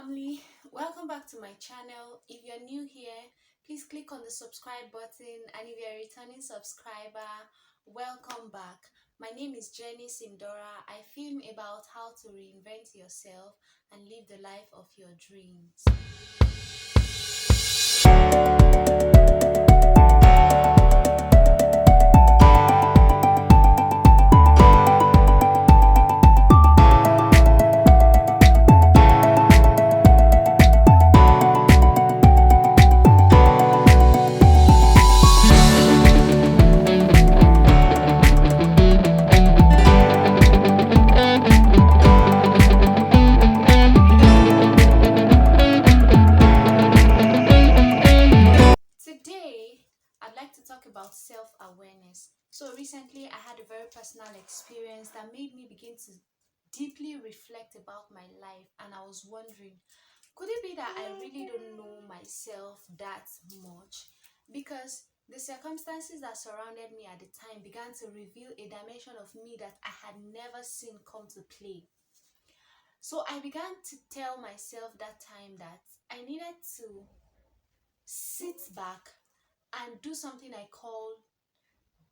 family, welcome back to my channel. If you're new here, please click on the subscribe button, and if you're a returning subscriber, welcome back. My name is Jenny Sindora. I film about how to reinvent yourself and live the life of your dreams. Today, I'd like to talk about self-awareness. So recently, I had a very personal experience that made me begin to deeply reflect about my life, and I was wondering, could it be that I really don't know myself that much? Because the circumstances that surrounded me at the time began to reveal a dimension of me that I had never seen come to play. So I began to tell myself that time that I needed to sit back and do something I call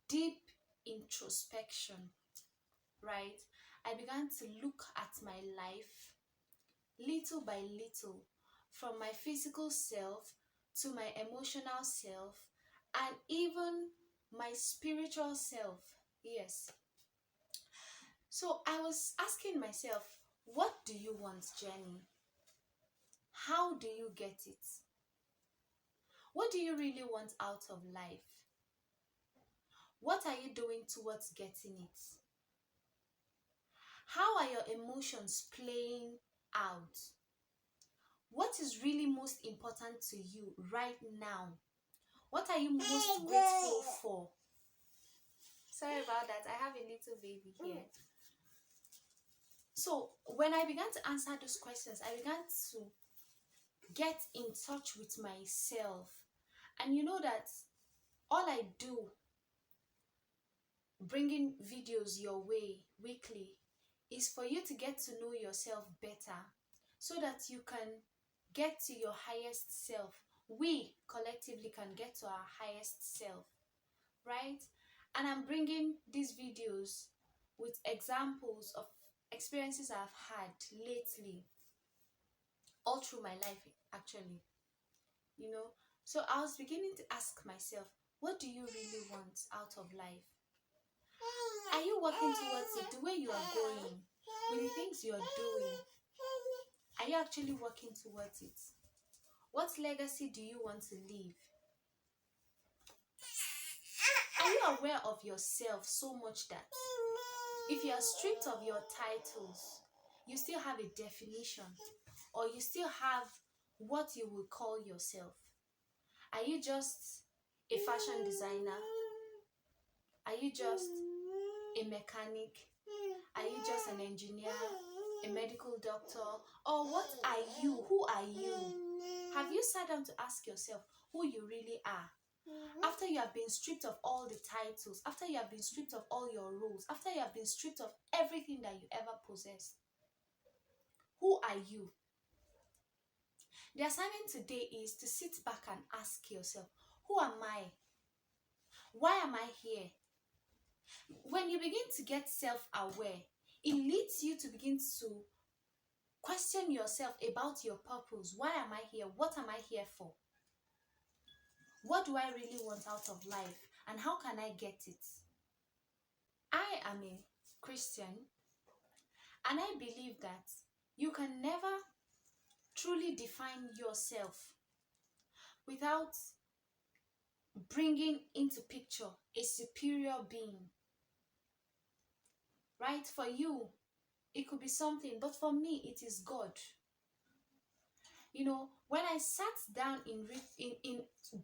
deep introspection, right? I began to look at my life little by little, from my physical self to my emotional self and even my spiritual self. Yes. So I was asking myself, what do you want, Jenny? How do you get it? What do you really want out of life? What are you doing towards getting it? How are your emotions playing out? What is really most important to you right now? What are you most grateful for? Sorry about that. I have a little baby here. So, when I began to answer those questions, I began to get in touch with myself. And you know that all I do, bringing videos your way weekly, is for you to get to know yourself better so that you can get to your highest self. We collectively can get to our highest self, right? And I'm bringing these videos with examples of experiences I've had lately, all through my life, actually, you know. So I was beginning to ask myself, what do you really want out of life? Are you working towards it the way you are going, with the things you are doing? Are you actually working towards it? What legacy do you want to leave? Are you aware of yourself so much that if you are stripped of your titles, you still have a definition, or you still have what you will call yourself? Are you just a fashion designer? Are you just a mechanic? Are you just an engineer, a medical doctor? Or what are you? Who are you? Have you sat down to ask yourself who you really are? After you have been stripped of all the titles, after you have been stripped of all your roles, after you have been stripped of everything that you ever possessed, who are you? The assignment today is to sit back and ask yourself, who am I? Why am I here? When you begin to get self-aware, it leads you to begin to question yourself about your purpose. Why am I here? What am I here for? What do I really want out of life? And how can I get it? I am a Christian, and I believe that you can never truly define yourself without bringing into picture a superior being. Right? For you, it could be something, but for me, it is God. You know, when I sat down in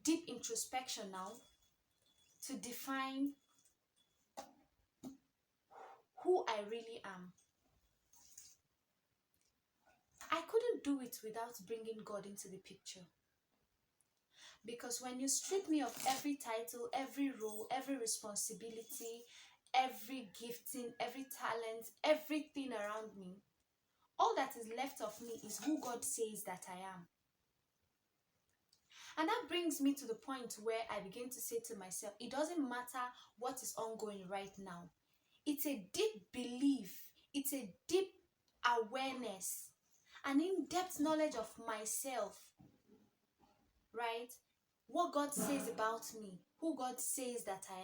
deep introspection now to define who I really am, I couldn't do it without bringing God into the picture. Because when you strip me of every title, every role, every responsibility, every gifting, every talent, everything around me, All that is left of me is who God says that I am. And that brings me to the point where I begin to say to myself, it doesn't matter what is ongoing right now. It's a deep belief, it's a deep awareness, an in-depth knowledge of myself, right? What God says about me, who God says that I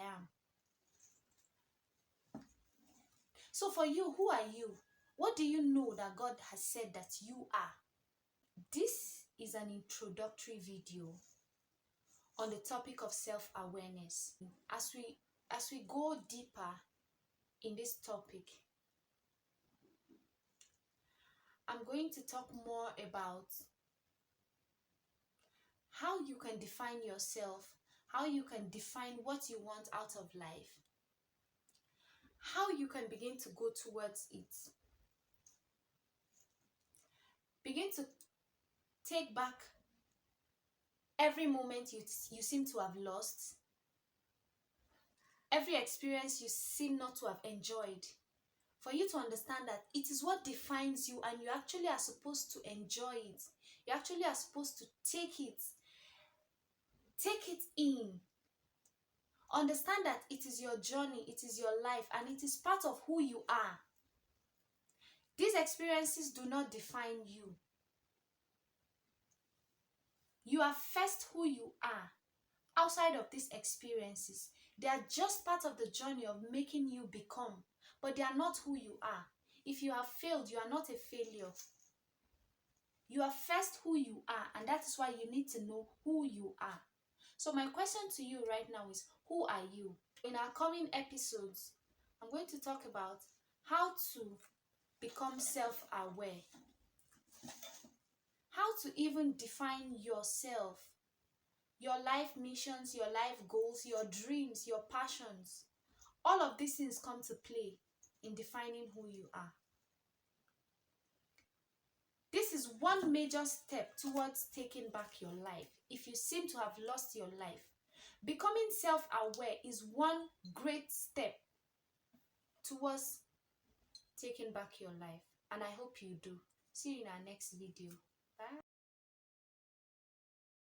am. So for you, who are you? What do you know that God has said that you are? This is an introductory video on the topic of self-awareness. As we go deeper in this topic, I'm going to talk more about how you can define yourself, how you can define what you want out of life, how you can begin to go towards it. Begin to take back every moment you seem to have lost, every experience you seem not to have enjoyed, for you to understand that it is what defines you, and you actually are supposed to enjoy it. You actually are supposed to take it in. Understand that it is your journey, it is your life, and it is part of who you are. These experiences do not define you. You are first who you are. Outside of these experiences, they are just part of the journey of making you become, but they are not who you are. If you have failed, you are not a failure. You are first who you are, and that is why you need to know who you are. So my question to you right now is, who are you? In our coming episodes, I'm going to talk about how to become self-aware, how to even define yourself, your life missions, your life goals, your dreams, your passions. All of these things come to play in defining who you are. This is one major step towards taking back your life. If you seem to have lost your life, becoming self-aware is one great step towards taking back your life. And I hope you do. See you in our next video.